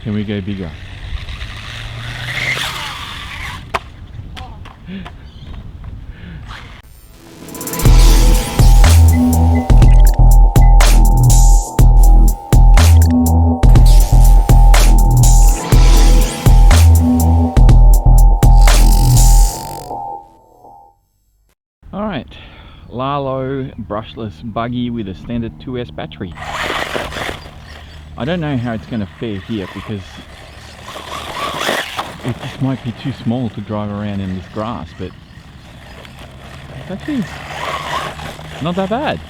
Can we go bigger? Alright, RLAARLO Brushless buggy with a standard 2S battery. I don't know how it's going to fare here because it just might be too small to drive around in this grass, but it's actually not that bad.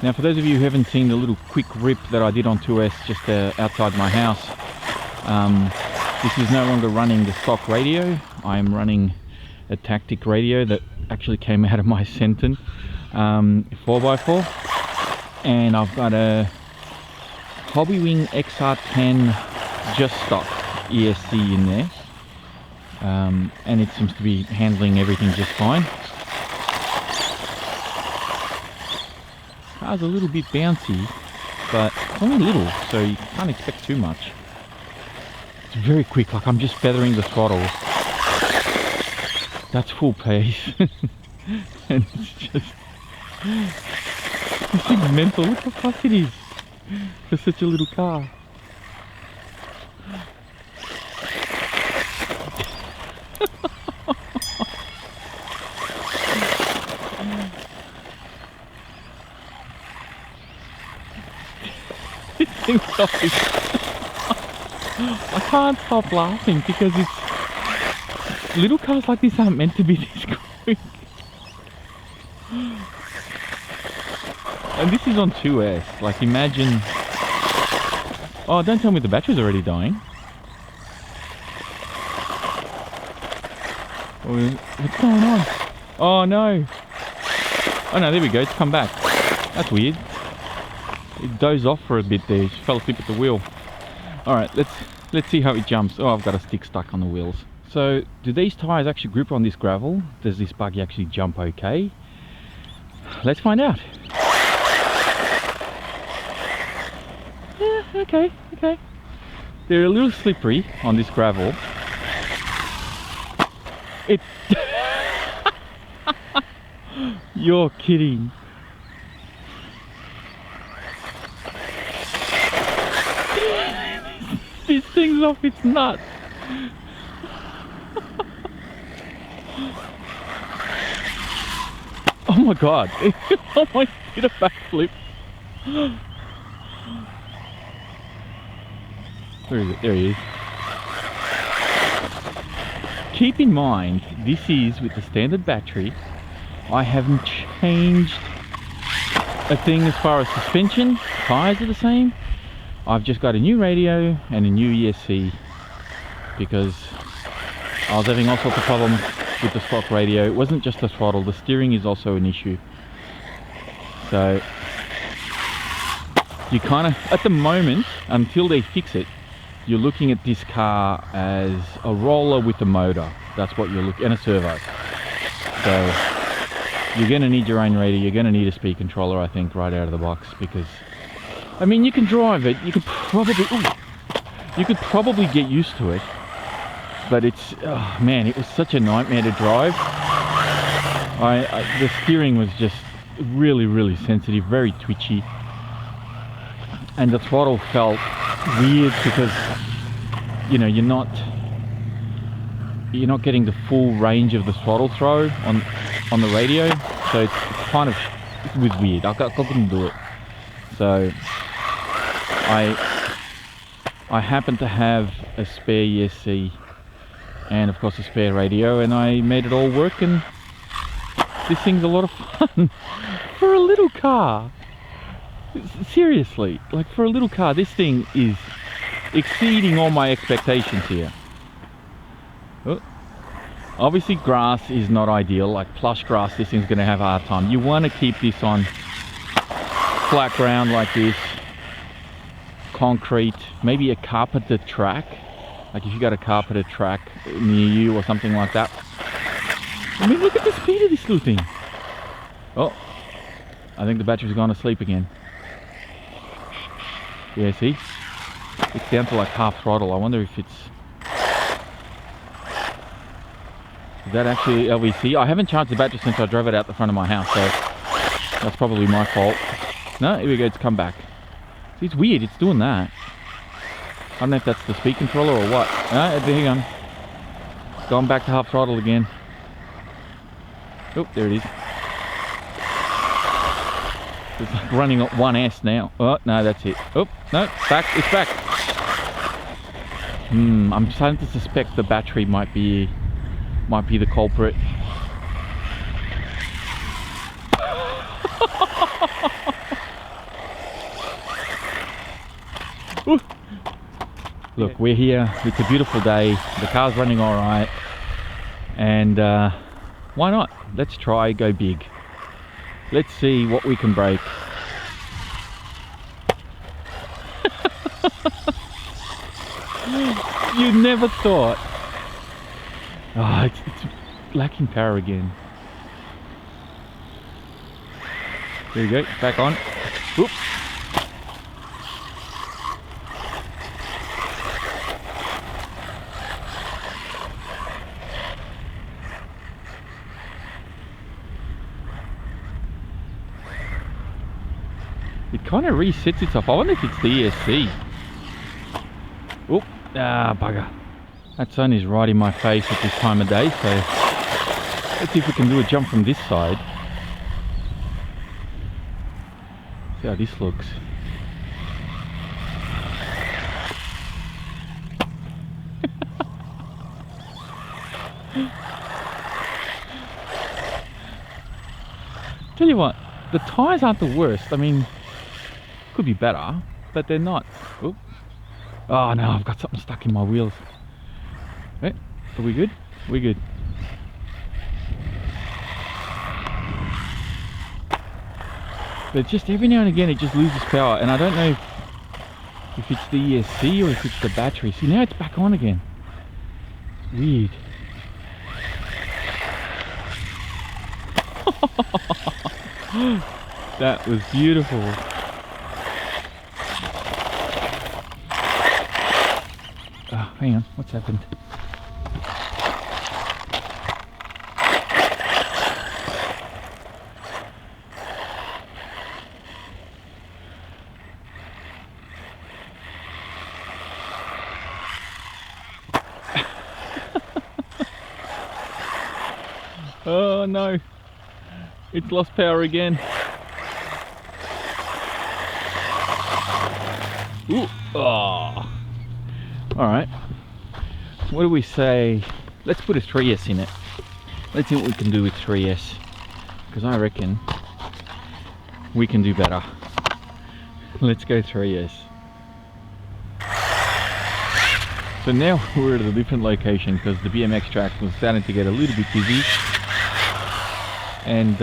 Now for those of you who haven't seen the little quick rip that I did on 2S just outside my house, this is no longer running the stock radio. I am running a tactic radio that actually came out of my Senton 4x4, and I've got a Hobbywing XR10 just stock ESC in there, and it seems to be handling everything just fine. Car's a little bit bouncy, but it's only little, so you can't expect too much. It's very quick, like I'm just feathering the throttle. That's full pace. And it's just... this thing's mental, look how fast it is for such a little car. This thing's so... I can't stop laughing because it's... little cars like this aren't meant to be this quick. And this is on 2S, like imagine... oh, don't tell me the battery's already dying. What's going on? Oh no! Oh no, there we go, it's come back. That's weird. It dozed off for a bit there, it fell asleep at the wheel. Alright, let's see how it jumps. Oh, I've got a stick stuck on the wheels. So, do these tyres actually grip on this gravel? Does this buggy actually jump okay? Let's find out. Yeah, okay. They're a little slippery on this gravel. It... You're kidding. This thing's off its nut. Oh my god, it almost did a backflip. Where is it? There he is. Keep in mind, this is with the standard battery. I haven't changed a thing as far as suspension. Tyres are the same. I've just got a new radio and a new ESC because I was having all sorts of problems with the stock radio. It wasn't just the throttle, the steering is also an issue. So you kind of, at the moment, until they fix it, you're looking at this car as a roller with a motor. That's what you're looking, and a servo. So you're going to need your own radio, you're going to need a speed controller, I think, right out of the box, because I mean, you can drive it, you could probably get used to it, but it's, oh man, it was such a nightmare to drive. The steering was just really sensitive, very twitchy, and the throttle felt weird because, you know, you're not getting the full range of the throttle throw on the radio, so it's kind of, it was weird. I couldn't do it. So I happen to have a spare ESC and of course a spare radio, and I made it all work, and this thing's a lot of fun for a little car. Seriously, like for a little car, this thing is exceeding all my expectations here. Oh, obviously grass is not ideal, like plush grass, this thing's going to have a hard time. You want to keep this on flat ground like this, concrete, maybe a carpeted track, like if you got a carpeted track near you or something like that. I mean, look at the speed of this little thing. Oh, I think the battery's gone to sleep again. Yeah, see? It's down to like half throttle. I wonder if it's... Is that actually LVC? I haven't charged the battery since I drove it out the front of my house, so that's probably my fault. No, here we go, it's come back. See, it's weird, it's doing that. I don't know if that's the speed controller or what. No, hang on. Going back to half throttle again. Oh, there it is. It's like running at 1S now. Oh, no, that's it. Oh, no, it's back, it's back. I'm starting to suspect the battery might be the culprit. Look, we're here. It's a beautiful day. The car's running all right, and why not? Let's try go big. Let's see what we can break. You never thought. Oh, it's lacking power again. There you go, back on. Oops. It kind of resets itself. I wonder if it's the ESC. Oop, bugger. That sun is right in my face at this time of day, so let's see if we can do a jump from this side. See how this looks. Tell you what, the tyres aren't the worst. I mean, could be better, but they're not. Oop. Oh no, I've got something stuck in my wheels. Right, are we good? We're good. But just every now and again it just loses power, and I don't know if it's the ESC or if it's the battery. See, now it's back on again. Weird. That was beautiful. Oh, hang on, what's happened? Oh no, it's lost power again. Ooh, oh. Alright, what do we say? Let's put a 3S in it. Let's see what we can do with 3S, because I reckon we can do better. Let's go 3S. So now we're at a different location because the BMX track was starting to get a little bit busy. And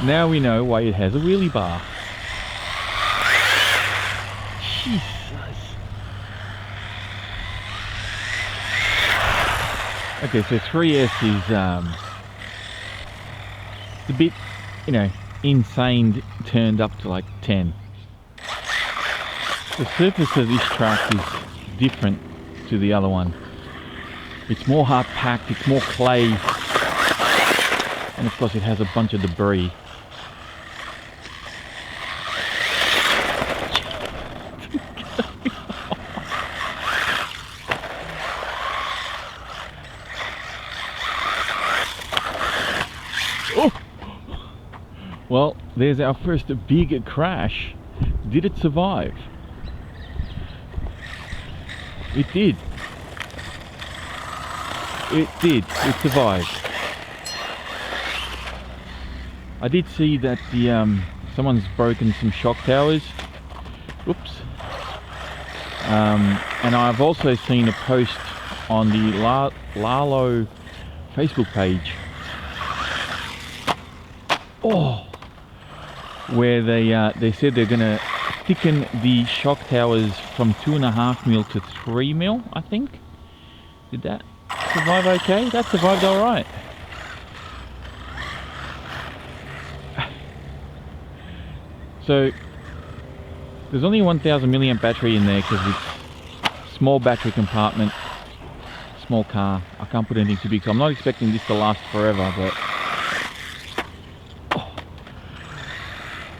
now we know why it has a wheelie bar. Jesus. Okay, so 3S is it's a bit, you know, insane turned up to like 10. The surface of this track is different to the other one. It's more hard packed, it's more clay, and of course it has a bunch of debris. Oh! Well, there's our first big crash. Did it survive? It did. It did. It survived. I did see that the someone's broken some shock towers. Oops. And I've also seen a post on the RLAARLO Facebook page. Oh, where they said they're gonna thicken the shock towers from 2.5mm to 3mm, I think. Did that survive okay? That survived alright. So there's only a 1000 milliamp battery in there because it's small battery compartment, small car. I can't put anything too big, so I'm not expecting this to last forever, but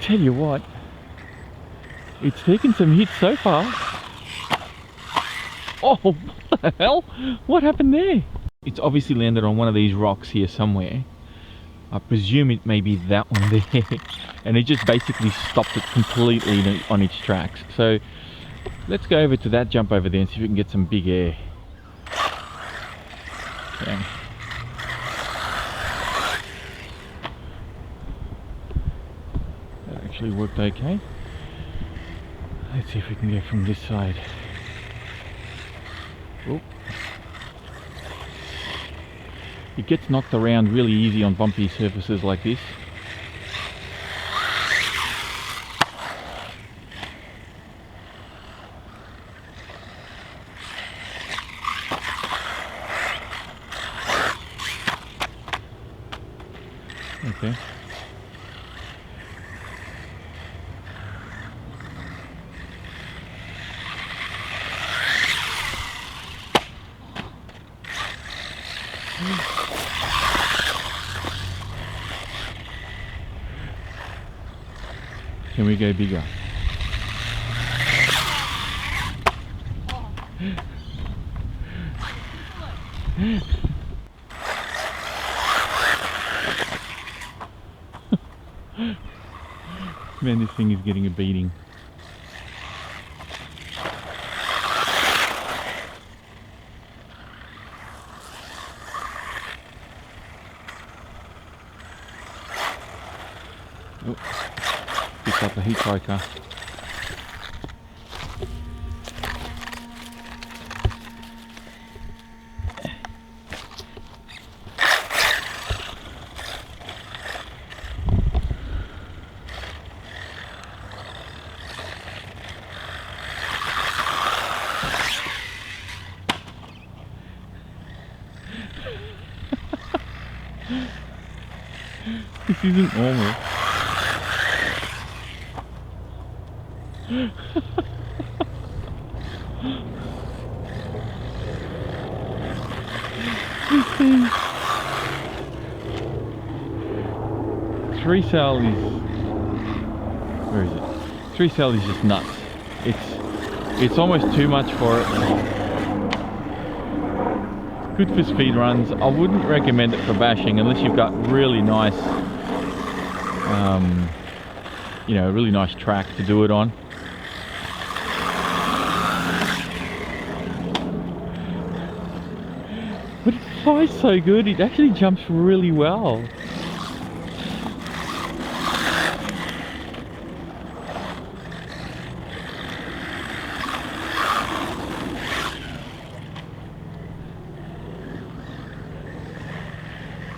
tell you what, it's taken some hits so far. Oh, what the hell? What happened there? It's obviously landed on one of these rocks here somewhere. I presume it may be that one there. And it just basically stopped it completely on its tracks. So let's go over to that jump over there and see if we can get some big air. Okay. That actually worked okay. Let's see if we can go from this side. Oh. It gets knocked around really easy on bumpy surfaces like this. Okay. Can we go bigger? Man, this thing is getting a beating. Oh, picked up a hitchhiker. This isn't normal. This thing. 3-cell is... where is it? 3-cell is just nuts. It's almost too much for it. Good for speed runs. I wouldn't recommend it for bashing unless you've got really nice, you know, a really nice track to do it on. But it flies so good, it actually jumps really well.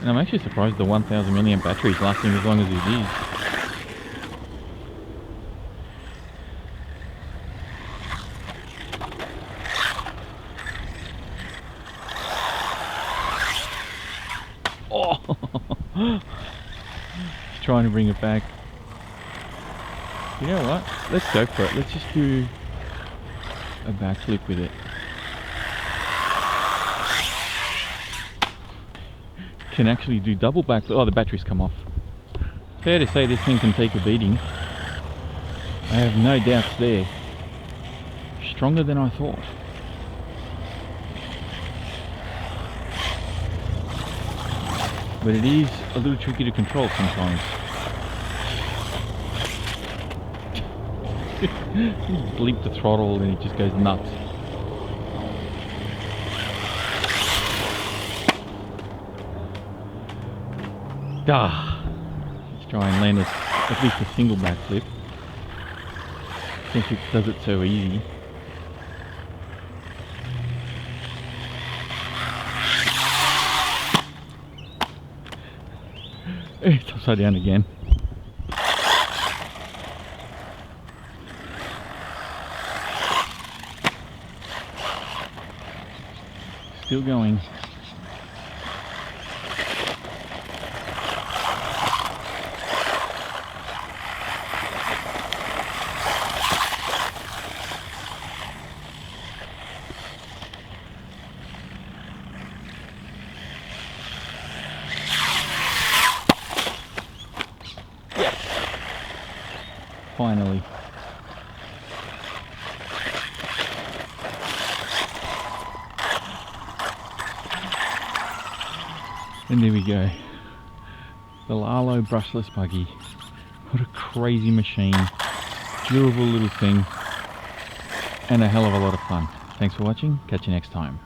And I'm actually surprised the 1000 milliamp battery is lasting as long as it is. Oh! Just trying to bring it back. You know what? Let's go for it. Let's just do a backflip with it. Can actually do double backflip. Oh, the battery's come off. Fair to say this thing can take a beating. I have no doubts there. Stronger than I thought. But it is a little tricky to control sometimes. Bleep the throttle and it just goes nuts. Ah, let's try and land at least a single backflip, since it does it so easy. It's upside down again. Still going. Yes! Finally. And there we go. The RLAARLO Brushless buggy. What a crazy machine. Durable little thing. And a hell of a lot of fun. Thanks for watching. Catch you next time.